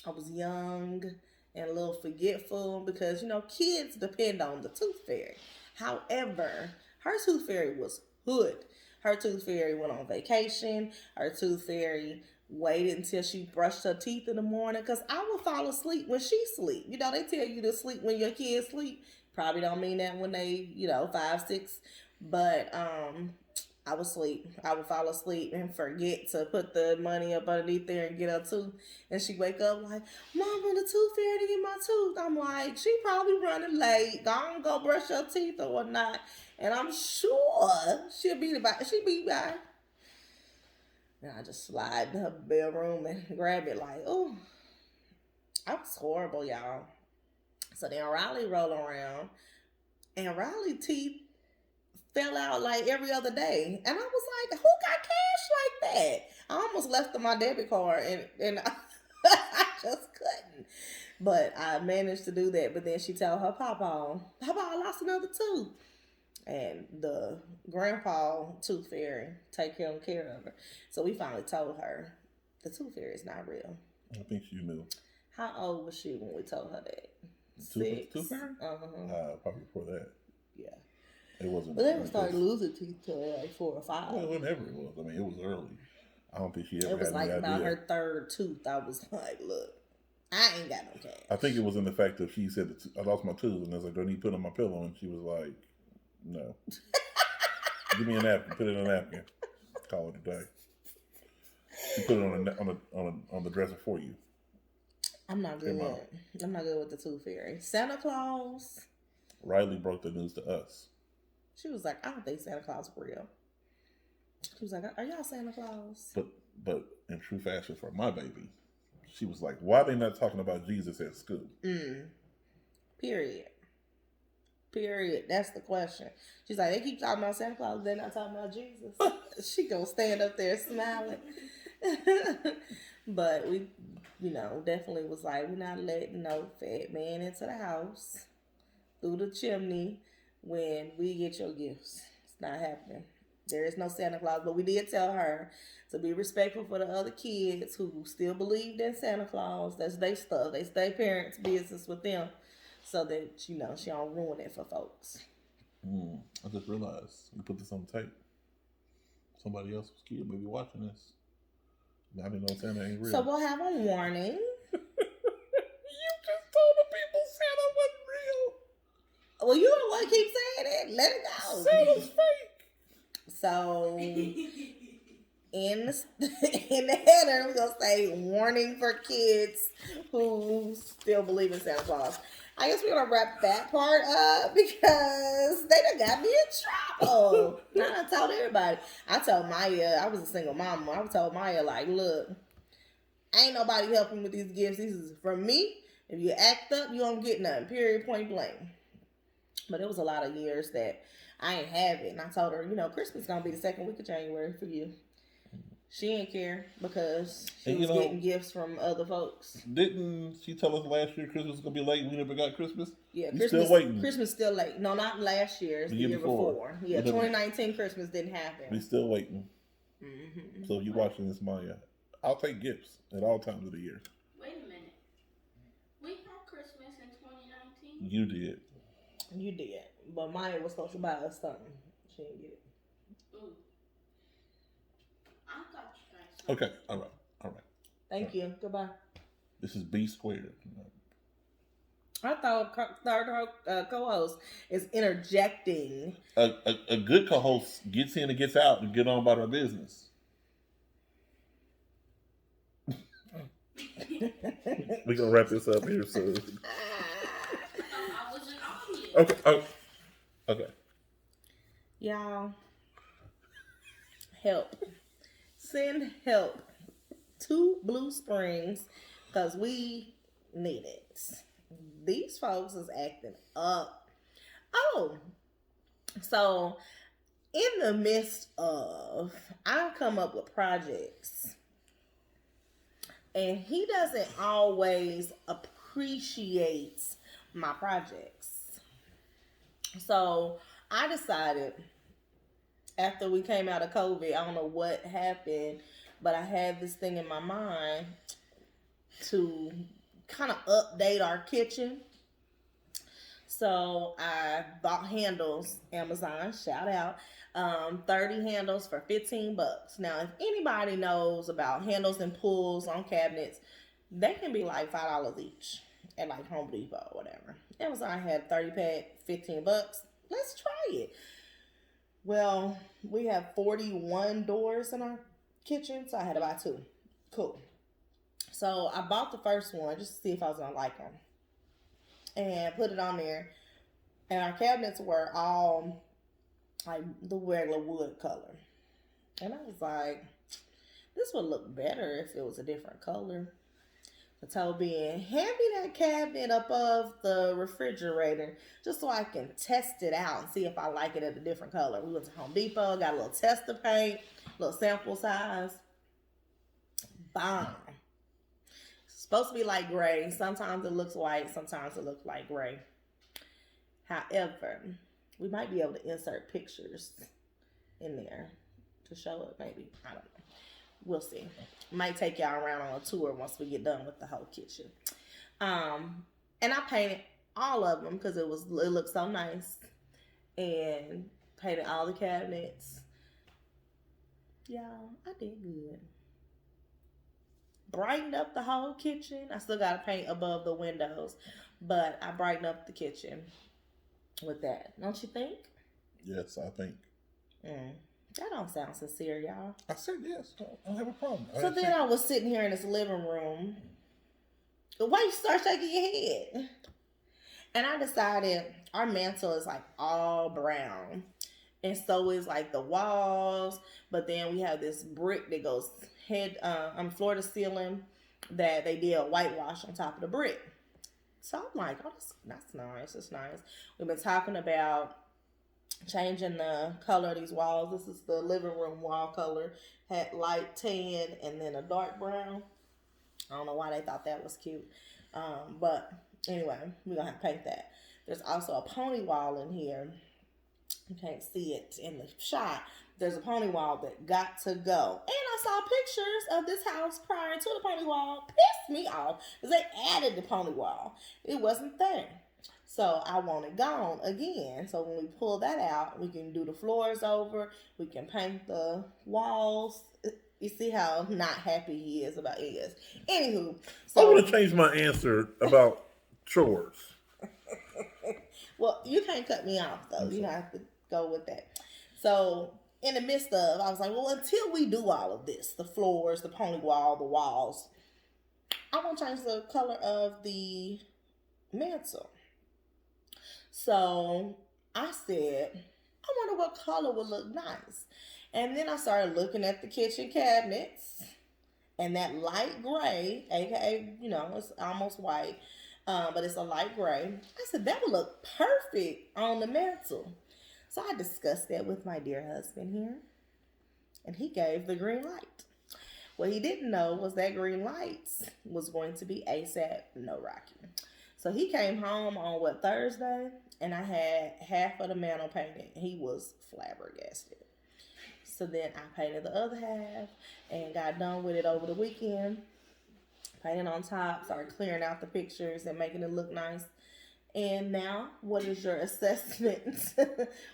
I was young and a little forgetful because, kids depend on the Tooth Fairy. However, her Tooth Fairy was hood. Her Tooth Fairy went on vacation. Her Tooth Fairy waited until she brushed her teeth in the morning because I would fall asleep when she sleep. They tell you to sleep when your kids sleep. Probably don't mean that when they, 5, 6. But I would sleep. I would fall asleep and forget to put the money up underneath there and get her tooth. And she wake up like, Mom, when the Tooth Fairy to get my tooth. I'm like, she probably running late. Go brush her teeth or whatnot. And I'm sure she'll be by. And I just slide in her bedroom and grab it like, oh, I was horrible, y'all. So then Riley rolled around and Riley's teeth fell out like every other day. And I was like, who got cash like that? I almost left on my debit card and I just couldn't. But I managed to do that. But then she told her Papa, I lost another tooth. And the grandpa tooth fairy take care of her. So we finally told her the tooth fairy is not real. I think she knew. How old was she when we told her that? Tooth fairy? Probably before that. Yeah. It wasn't. But they didn't start losing teeth till like 4 or 5. Well, whenever it was. I mean, it was early. I don't think she ever It was had like any about idea. her 3rd tooth. I was like, look, I ain't got no cash. I think it was in the fact that she said, I lost my tooth, and I was like, do I need to put it on my pillow? And she was like, no. Give me a napkin. Put it in a napkin. Call it a day. She put it on the dresser for you. I'm not good. I'm not good with the tooth fairy. Santa Claus. Riley broke the news to us. She was like, I don't think Santa Claus is real. She was like, are y'all Santa Claus? But in true fashion for my baby, she was like, why are they not talking about Jesus at school? Period. That's the question. She's like, they keep talking about Santa Claus, they're not talking about Jesus. She gonna stand up there smiling. But we, definitely was like, we're not letting no fat man into the house through the chimney when we get your gifts. It's not happening. There is no Santa Claus, but we did tell her to be respectful for the other kids who still believed in Santa Claus. That's their stuff. That's their parents' business with them, so that she don't ruin it for folks. I just realized we put this on tape. Somebody else's kid may be watching this. I didn't know Santa ain't real. So we'll have a warning. You just told the people Santa wasn't real. Well, you don't want to keep saying it. Let it go. Santa's fake. So in the header, we're gonna say warning for kids who still believe in Santa Claus. I guess we're gonna wrap that part up because they done got me in trouble. I told everybody. I told Maya, I was a single mama. I told Maya, like, look, ain't nobody helping with these gifts. This is from me. If you act up, you don't get nothing. Period, point blank. But it was a lot of years that I ain't have it. And I told her, Christmas gonna be the 2nd week of January for you. She didn't care because she was getting gifts from other folks. Didn't she tell us last year Christmas was going to be late? We never got Christmas? Yeah, We Christmas, still waiting. Christmas still late. No, not last year. It's the year before. Yeah, 2019 Christmas didn't happen. We still waiting. Mm-hmm. So if you're watching this, Maya, I'll take gifts at all times of the year. Wait a minute. We had Christmas in 2019. You did. You did. But Maya was supposed to buy us something. She didn't get it. Ooh. I got you guys something. Okay. All right. Thank you. Goodbye. This is B squared. I thought third co-host is interjecting. A good co-host gets in and gets out and get on about her business. We're going to wrap this up here soon. I wasn't on yet. Okay. Y'all, help. Send help to Blue Springs because we need it. These folks is acting up. Oh, so in the midst of, I come up with projects and he doesn't always appreciate my projects. So I decided after we came out of COVID, I don't know what happened, but I had this thing in my mind to kind of update our kitchen. So I bought handles, Amazon, shout out, 30 handles for $15. Now, if anybody knows about handles and pulls on cabinets, they can be like $5 each at like Home Depot or whatever. Amazon had 30 pack, $15. Let's try it. Well, we have 41 doors in our kitchen, so I had to buy 2. Cool. So I bought the first one just to see if I was going to like them. And put it on there. And our cabinets were all like the regular wood color. And I was like, this would look better if it was a different color. I told Ben, hand me that cabinet above the refrigerator just so I can test it out and see if I like it at a different color. We went to Home Depot, got a little tester paint, little sample size. Bomb. supposed to be light gray. Sometimes it looks white. Sometimes it looks light gray. However, we might be able to insert pictures in there to show it. Maybe, I don't know. We'll see. Might take y'all around on a tour once we get done with the whole kitchen. And I painted all of them because it looked so nice, and painted all the cabinets. Y'all, I did good. Brightened up the whole kitchen. I still gotta paint above the windows, but I brightened up the kitchen with that. Don't you think? Yes, I think. That don't sound sincere, y'all. I said yes. I don't have a problem. So then I was sitting here in this living room. Why you start shaking your head? And I decided our mantle is like all brown. And so is like the walls. But then we have this brick that goes floor to ceiling that they did a whitewash on top of the brick. So I'm like, oh, that's nice. That's nice. We've been talking about changing the color of these walls. This is the living room wall color. Had light tan and then a dark brown. I don't know why they thought that was cute. But anyway, we're going to have to paint that. There's also a pony wall in here. You can't see it in the shot. There's a pony wall that got to go. And I saw pictures of this house prior to the pony wall. Pissed me off because they added the pony wall. It wasn't there. So I want it gone again. So when we pull that out, we can do the floors over. We can paint the walls. You see how not happy he is about it. Anywho. So, I want to change my answer about chores. Well, you can't cut me off, though. You have to go with that. So in the midst of, I was like, well, until we do all of this, the floors, the pony wall, the walls, I want to change the color of the mantle. So I said, I wonder what color would look nice. And then I started looking at the kitchen cabinets, and that light gray, aka, it's almost white, but it's a light gray. I said, that would look perfect on the mantle. So I discussed that with my dear husband here, and he gave the green light. What he didn't know was that green light was going to be ASAP No Rocky. So he came home on Thursday, and I had half of the mantle painted. He was flabbergasted. So then I painted the other half and got done with it over the weekend. Painted on top, started clearing out the pictures and making it look nice. And now, what is your assessment?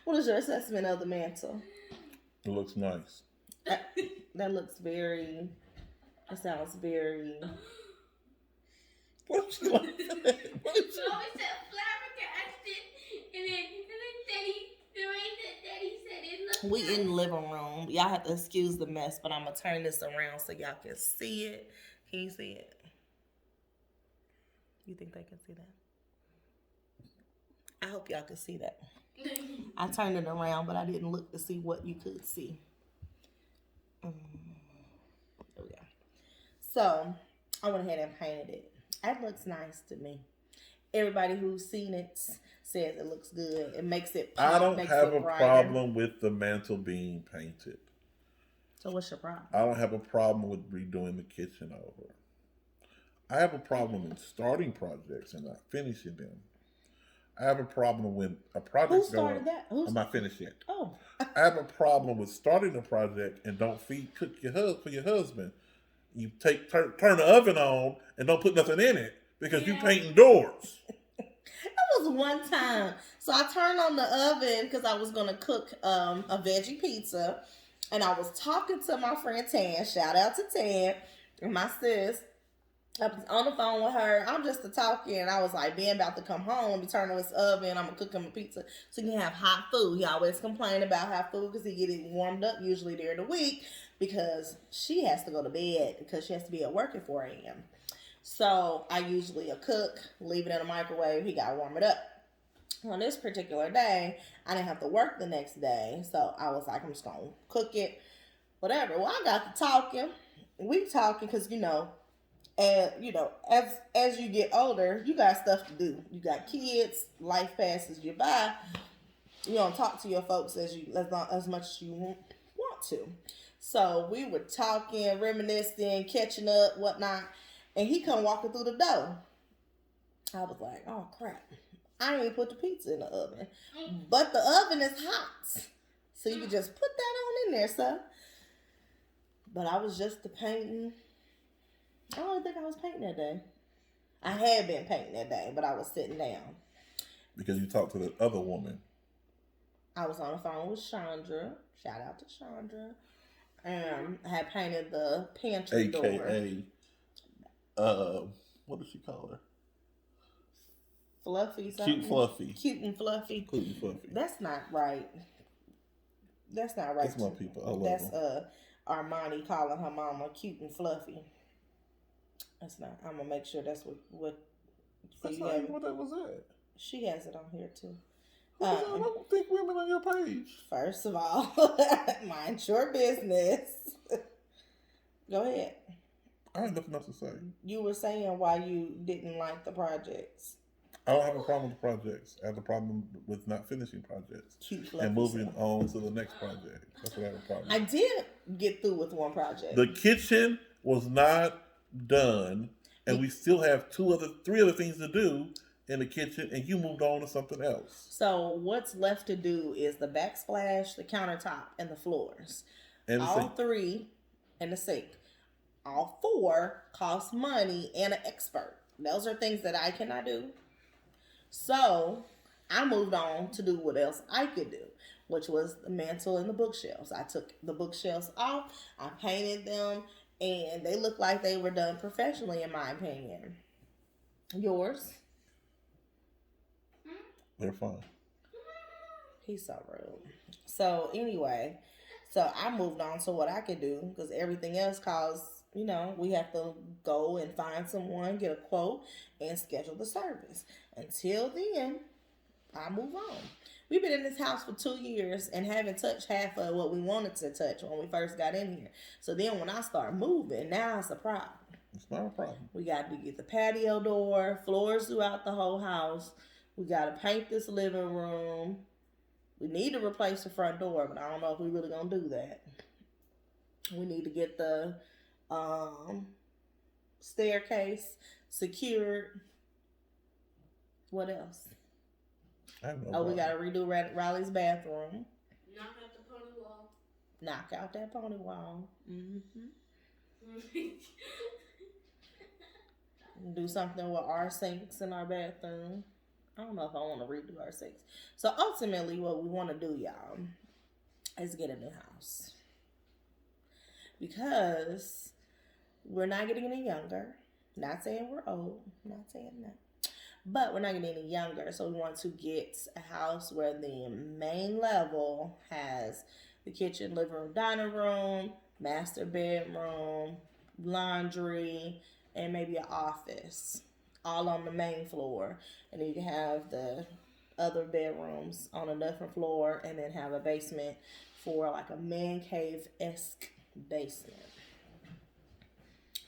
What is your assessment of the mantle? It looks nice. That looks very, it sounds very... What's she like? So we said flabbergasted, and then Daddy said it looked We in the living room. Y'all have to excuse the mess, but I'm going to turn this around so y'all can see it. Can you see it? You think they can see that? I hope y'all can see that. I turned it around, but I didn't look to see what you could see. There we go. So, I went ahead and painted it. That looks nice to me. Everybody who's seen it says it looks good. It makes it pop, I don't makes have it a brighter. problem with the mantle being painted. So what's your problem? I don't have a problem with redoing the kitchen over. I have a problem in starting projects and not finishing them. I have a problem when a project Who started that? I'm not finished yet. Oh. I have a problem with starting a project and don't cook for your husband. You turn the oven on and don't put nothing in it because you painting doors. That was one time. So I turned on the oven because I was going to cook a veggie pizza. And I was talking to my friend Tan. Shout out to Tan and my sis. I was on the phone with her. I'm just talking. And I was like, Ben about to come home. Be turning on this oven. I'm going to cook him a pizza so he can have hot food. He always complain about hot food because he get it warmed up usually during the week because she has to go to bed because she has to be at work at 4 a.m. So I usually cook, leave it in the microwave. He got to warm it up. On this particular day, I didn't have to work the next day. So I was like, I'm just going to cook it, whatever. Well, I got to talking. We talking because, as you get older, you got stuff to do. You got kids, life passes you by. You don't talk to your folks as much as you want to. So we were talking, reminiscing, catching up, whatnot. And he come walking through the door. I was like, oh crap. I didn't even put the pizza in the oven. But the oven is hot. So you can just put that on in there, sir. But I was just painting. I don't think I was painting that day. I had been painting that day, but I was sitting down. Because you talked to the other woman. I was on the phone with Chandra. Shout out to Chandra. I had painted the pantry door. AKA, what does she call her? Fluffy something. Cute Fluffy. Cute and fluffy. Cute and Fluffy. That's not right. That's not right. That's my people. I love That's them. Armani calling her mama cute and fluffy. That's not. I'm gonna make sure that's what. That's not even what that was at. She has it on here too. I don't think women on your page. First of all, mind your business. Go ahead. I have nothing else to say. You were saying why you didn't like the projects. I don't have a problem with projects. I have a problem with not finishing projects Cute, fluffy and moving stuff. on to the next project. That's what I have a problem I with. did get through with one project. The kitchen was not done, and we still have three other things to do in the kitchen, and you moved on to something else. So what's left to do is the backsplash, the countertop, and the floors. And the All sink. three and the sink. All four cost money and an expert. Those are things that I cannot do. So I moved on to do what else I could do, which was the mantle and the bookshelves. I took the bookshelves off, I painted them, and they look like they were done professionally, in my opinion. Yours? They're fine. He's so rude. So anyway, so I moved on to what I could do because everything else costs, we have to go and find someone, get a quote, and schedule the service. Until then, I move on. We've been in this house for 2 years and haven't touched half of what we wanted to touch when we first got in here. So then when I start moving, now it's a problem. It's not a problem. We got to get the patio door, floors throughout the whole house. We got to paint this living room. We need to replace the front door, but I don't know if we're really going to do that. We need to get the staircase secured. What else? I have no We problem. got to redo Riley's bathroom. Knock out the pony wall. Knock out that pony wall. Mm-hmm. Do something with our sinks in our bathroom. I don't know if I want to redo our sinks. So ultimately, what we want to do, y'all, is get a new house. Because we're not getting any younger. Not saying we're old. Not saying that. But we're not getting any younger. So we want to get a house where the main level has the kitchen, living room, dining room, master bedroom, laundry, and maybe an office. All on the main floor. And then you can have the other bedrooms on a different floor and then have a basement for like a man cave-esque basement.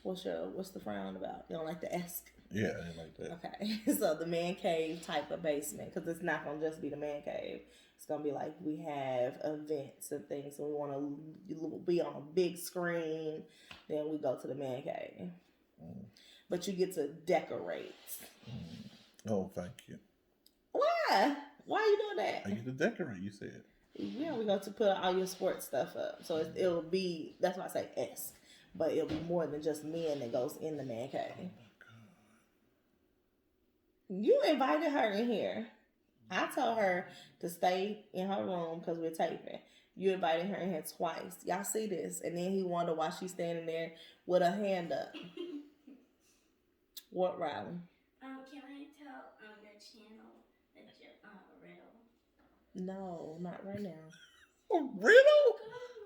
What's the frown about? You don't like the esque? Yeah, I ain't like that. Okay. So the man cave type of basement, because it's not going to just be the man cave. It's going to be like we have events and things. So we want to be on a big screen. Then we go to the man cave. But you get to decorate. Oh, thank you. Why? Why are you doing that? I get to decorate, you said. Yeah, we're going to put all your sports stuff up. So it'll be, that's why I say esque. But it'll be more than just men that goes in the man cave. You invited her in here. I told her to stay in her room because we're taping. You invited her in here twice. Y'all see this. And then he wondered why she's standing there with her hand up. What, Riley? Can I tell your channel that you're riddle? No, not right now. A riddle?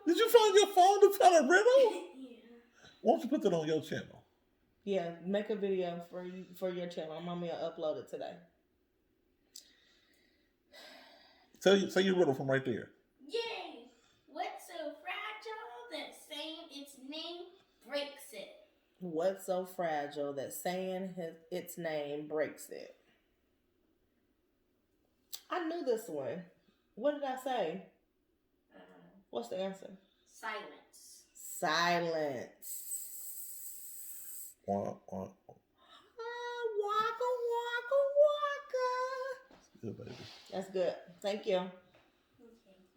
Did you find your phone to tell a riddle? Yeah. Why don't you put that on your channel? Yeah, make a video for your channel. I'm going to upload it today. Say your riddle from right there. Yay! What's so fragile that saying its name breaks it? What's so fragile that saying its name breaks it? I knew this one. What did I say? What's the answer? Silence. Silence. Wah, wah. Waka, waka, waka. Good, baby. That's good. Thank you. Okay,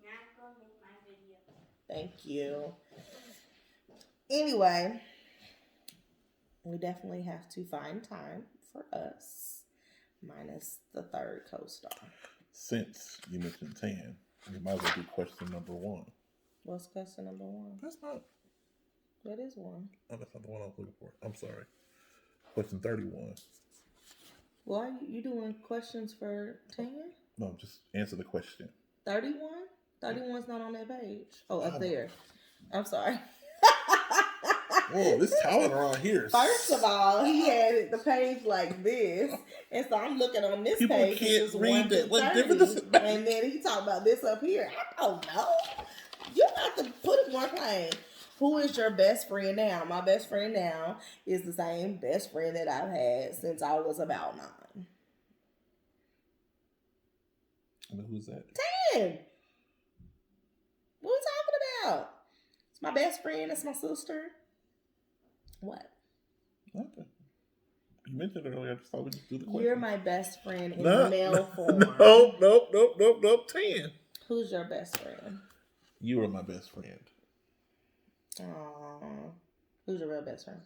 now I'm gonna make my video. Thank you. Anyway, we definitely have to find time for us, minus the third co-star. Since you mentioned 10, you might as well do question number 1. What's question number 1? That's not. That is one. Oh, that's not the one I was looking for. I'm sorry. Question 31. Why you doing questions for 10? No, just answer the question. 31? 31's not on that page. Oh, up Oh. there. I'm sorry. Whoa, this talent around here. First of all, he had the page like this, and so I'm looking on this People page. can't which is read 1 to that. What 30, difference does it make? and then he talked about this up here. I don't know. You have to put it one thing. Who is your best friend now? My best friend now is the same best friend that I've had since I was about 9. I mean, who's that? 10. What are we talking about? It's my best friend. It's my sister. What? Nothing. You mentioned it earlier. I just thought we'd just do the question. You're my best friend in No, male form. Nope. 10. Who's your best friend? You are my best friend. Aww. Who's your real best friend?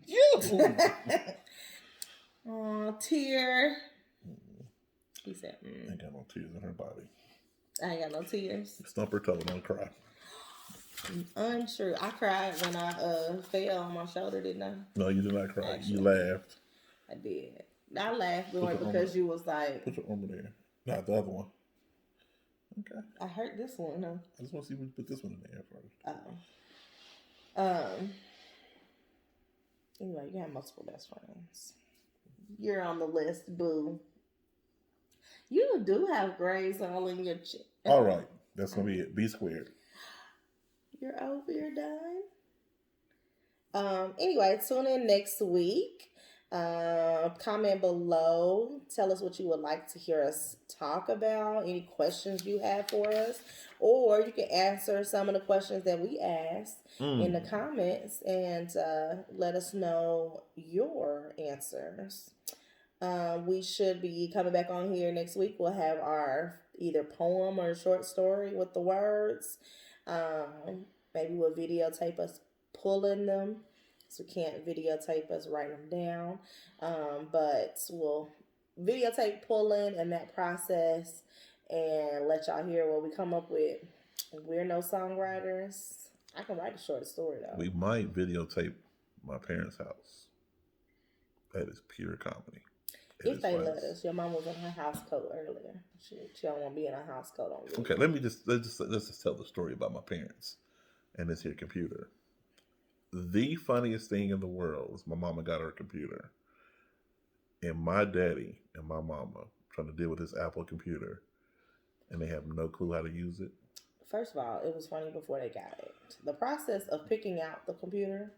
You. Aw, tear. He said, Ain't got no tears in her body. I ain't got no tears. Stump her toe, don't cry. Untrue. I cried when I fell on my shoulder, didn't I? No, you did not cry. You Actually. laughed. I did. I laughed more Put your because arm- you was like, Put your arm there. Not the other one. Okay. I hurt this one, huh? I just want to see if we put this one in there first. Oh. Anyway, you have multiple best friends. You're on the list, boo. You do have grays all in your chin. All right. That's going to be it. B squared. You're over your done. Anyway, tune in next week. Comment below. Tell us what you would like to hear us talk about. Any questions you have for us. Or you can answer some of the questions that we asked in the comments and let us know your answers. We should be coming back on here next week. We'll have our either poem or short story with the words. Maybe we'll videotape us pulling them. So we can't videotape us writing them down. But we'll videotape pulling and that process and let y'all hear what we come up with. We're no songwriters. I can write a short story though. We might videotape my parents' house. That is pure comedy. If they let us. Your mom was in her house coat earlier. She don't want to be in her house coat on video. Okay, let's just tell the story about my parents and this here computer. The funniest thing in the world was my mama got her computer. And my daddy and my mama trying to deal with this Apple computer. And they have no clue how to use it. First of all, it was funny before they got it. The process of picking out the computer,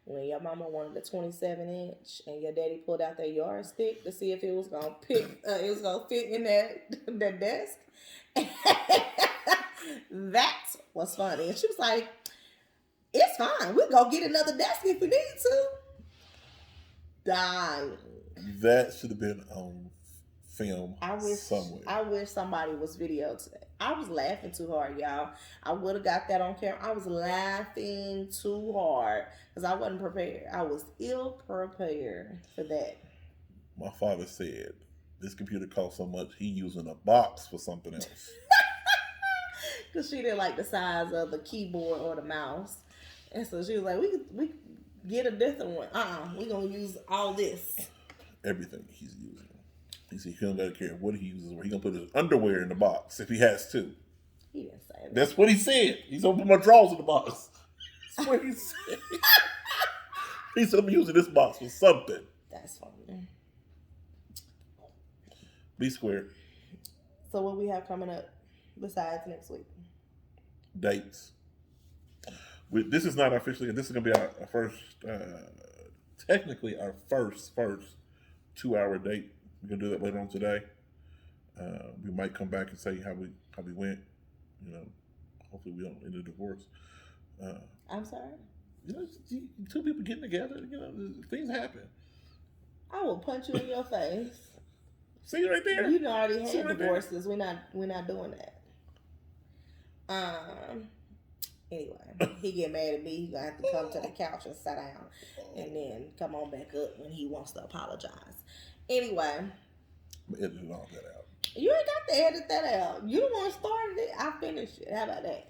when your mama wanted a 27-inch and your daddy pulled out their yardstick to see if it was gonna fit in that desk. That was funny. And she was like, "It's fine. We'll go get another desk if we need to." Dying. That should have been on film somewhere. I wish somebody was videotaped. I was laughing too hard, y'all. I would have got that on camera. I was laughing too hard because I wasn't prepared. I was ill prepared for that. My father said, this computer costs so much, he using a box for something else. Because she didn't like the size of the keyboard or the mouse. And so she was like, we get a different one. We're going to use all this. Everything he's using. He said he don't gotta care what he uses. He gonna put his underwear in the box if he has to. He didn't say that. That's what he said. He's gonna put my drawers in the box. That's what he said. He said I'm using this box for something. That's funny. B squared. So what we have coming up besides next week? Dates. This is not officially. This is gonna be our first. Technically, our first 2-hour date. We're gonna do that later on today. We might come back and say how we went. You know, hopefully we don't end a divorce. I'm sorry? You know, two people getting together. You know, things happen. I will punch you in your face. See right there. You done already See had right divorces. We're not doing that. Anyway, he get mad at me. He gonna have to come to the couch and sit down, and then come on back up when he wants to apologize. Anyway, I'm editing all that out. you ain't got to edit that out. You the one started it. I finished it. How about that?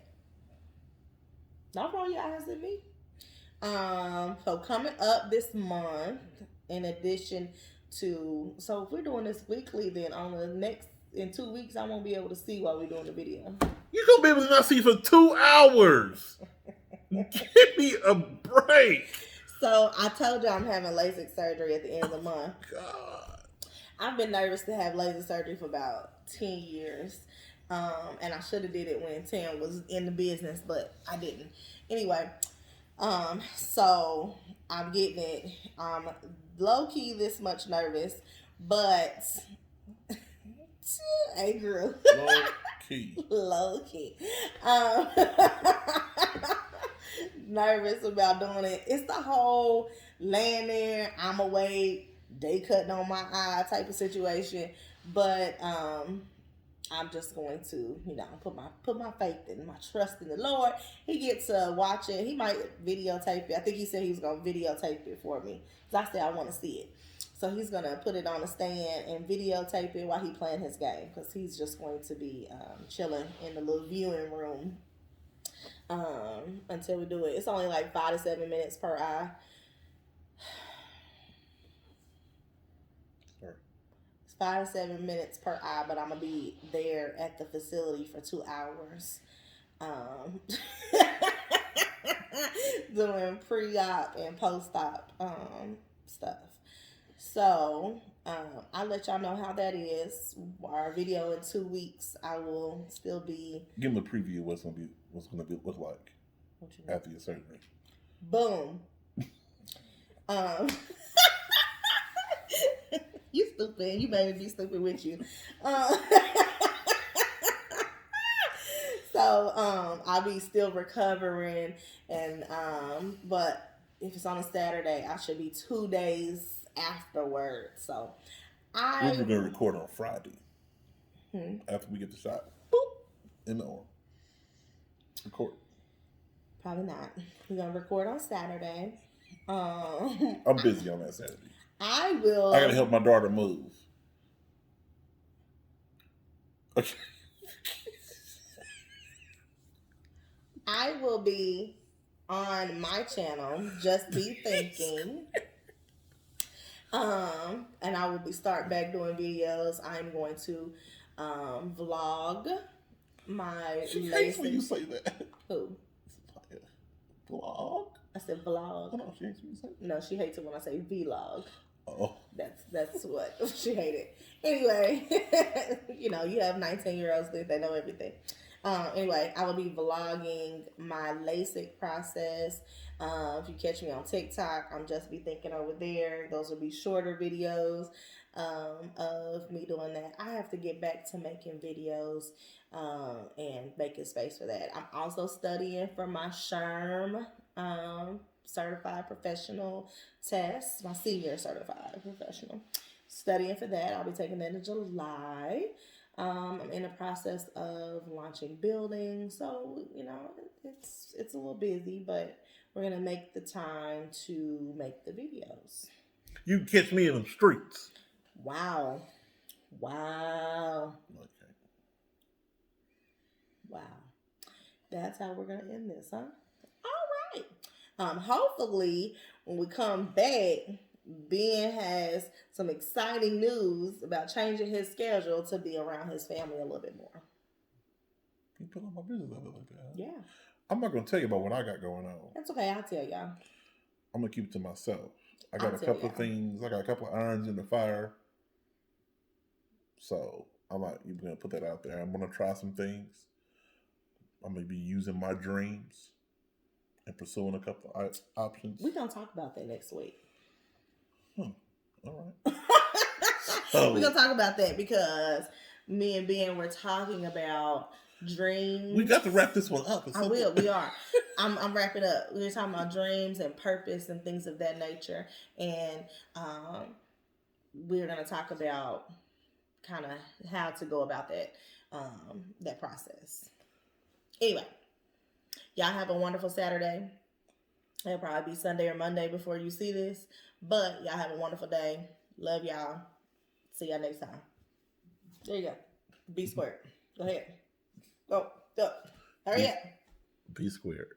Don't roll your eyes at me. So coming up this month, in addition to, so if we're doing this weekly, then on the next, in 2 weeks, I won't be able to see while we're doing the video. You're going to be able to not see for 2 hours. Give me a break. So I told you I'm having LASIK surgery at the end of the month. God. I've been nervous to have laser surgery for about 10 years. And I should have did it when Tam was in the business, but I didn't. Anyway, so I'm getting it. I'm low-key this much nervous, but hey, girl. Low-key. Low-key. Nervous about doing it. It's the whole laying there, I'm awake, they cutting on my eye type of situation. But I'm just going to, put my faith and my trust in the Lord. He gets to watch it. He might videotape it. I think he said he was going to videotape it for me. Because I said I want to see it. So he's going to put it on a stand and videotape it while he playing his game. Because he's just going to be chilling in the little viewing room until we do it. It's only like 5 to 7 minutes per eye. It's 5 to 7 minutes per eye, but I'm gonna be there at the facility for 2 hours, doing pre-op and post-op stuff. So I'll let y'all know how that is. Our video in 2 weeks. I will still be. Give them a preview of what's gonna look like after your surgery. Boom. You stupid. You made me be stupid with you. So I'll be still recovering, and but if it's on a Saturday, I should be 2 days afterwards. So We're gonna record on Friday after we get the shot. Boop. In the arm. Record. Probably not. We're gonna record on Saturday. I'm busy on that Saturday. I will. I gotta help my daughter move. Okay. I will be on my channel, Just Be Thinking. And I will be start back doing videos. I'm going to vlog my She hates when you say that. Who? Vlog? I said vlog. Oh, no, she hates when you say that. No, she hates it when I say vlog. Oh. That's what she hated. Anyway, you have 19-year-olds that they know everything. Anyway, I will be vlogging my LASIK process. If you catch me on TikTok, I'm Just Be Thinking over there. Those will be shorter videos of me doing that. I have to get back to making videos and making space for that. I'm also studying for my SHRM certified professional test, my senior certified professional. Studying for that. I'll be taking that in July. I'm in the process of launching building, so it's a little busy, but we're gonna make the time to make the videos. You can catch me in the streets. Wow. Okay. Wow. That's how we're gonna end this, huh? All right. Hopefully, when we come back, Ben has some exciting news about changing his schedule to be around his family a little bit more. You put on my business out there like that. Huh? Yeah. I'm not going to tell you about what I got going on. That's okay. I'll tell y'all. I'm going to keep it to myself. I got I'll a tell couple y'all. of things. I got a couple of irons in the fire. So I'm not even going to put that out there. I'm going to try some things. I'm going to be using my dreams and pursuing a couple of options. We're going to talk about that next week. All right. We're going to talk about that because me and Ben were talking about dreams. We got to wrap this one up. I will. We are. I'm wrapping up. We were talking about dreams and purpose and things of that nature, and we're gonna talk about kind of how to go about that process. Anyway, y'all have a wonderful Saturday. It'll probably be Sunday or Monday before you see this, but y'all have a wonderful day. Love y'all. See y'all next time. There you go. B squared. Go ahead. Go. Hurry up. B squared.